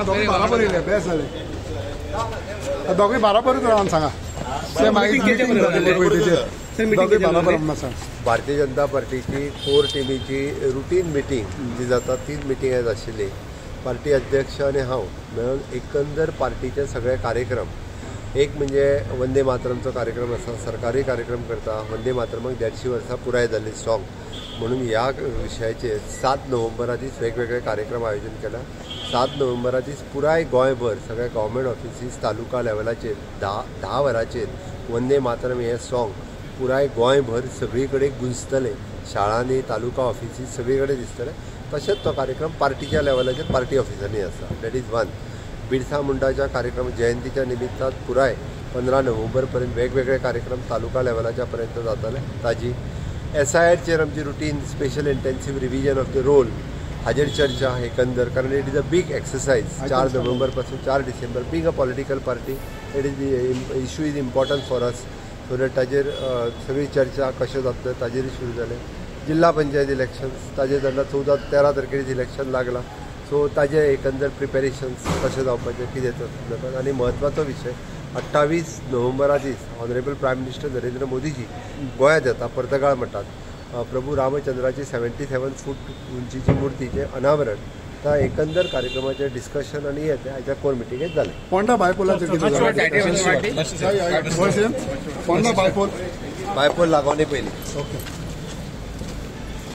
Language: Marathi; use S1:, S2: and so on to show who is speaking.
S1: दोघी बराबर येले बेस्ट झाले दोघी बराबर सांगा
S2: भारतीय जनता पार्टीची कोर टीमीची रुटीन मिटींग जी जाता 3 मिटींग आज आशिल्ली पार्टी अध्यक्ष आणि हांव मेळून एकंदर पार्टीचे सगळे कार्यक्रम एक म्हणजे वंदे मातरमचो कार्यक्रम आसा सरकारी कार्यक्रम करता वंदे मातरमाक 150 वर्सां पुराय जाल्ली सॉंग म्हणून ह्या विशयाचेर 7 नोव्हेंबरा दीस वेगवेगळे कार्यक्रम आयोजन केला 7 नोव्हेंबरा दीस पुराय गोंयभर सगळ्या गव्हर्मेंट ऑफिसीस तालुका लेवलाचेर 10 वरांचेर वंदे मातरम हे सॉंग पुराय गोंयभर सगळी कडेन गुंजतले शाळांनी तालुका ऑफिसीस सगळी कडेन दिसतले तशेंच तो कार्यक्रम पार्टीच्या लेवलाचेर पार्टी ऑफिसांनी आसा दॅट इज वन बिरसा मुंडाच्या कार्यक्रम जयंतीच्या निमित्तान पुराय 15 नोव्हेंबर पर्यंत वेगवेगळे कार्यक्रम तालुका लेवलाच्या पर्यंत जातले ताजी SIRचेर आमची routine special intensive revision of the roll हाजेर चर्चा एकंदर कारण it is a big exercise 4 November पासून 4 December being a political party it is the issue is important for us so that ताजेर सगळी चर्चा कशें जातले ताजेर सुरू जालें जिल्हा पंचायत इलेक्शन्स ताजे तेन्ना 14-13 तारखेर इलेक्शन लागला सो ताजे एकंदर प्रिपेरेशन्स कशें जावपाचें कितें जाता आनी म्हत्वाचो विशय 28 नोव्हेंबरा दीस honourable prime minister Narendra Modiji गोंयांत येता पर्तगाळ मठांत प्रभू रामचंद्राची 77 फूट उंचीची मुर्तीचें अनावरण त्या एकंदर कार्यक्रमाचे डिस्कशन आनी येते हाच्या कोर मिटिंगेत जालें
S1: पोंडा बायपोलाचेर पोंडा बायपोल
S2: लागोनी पयली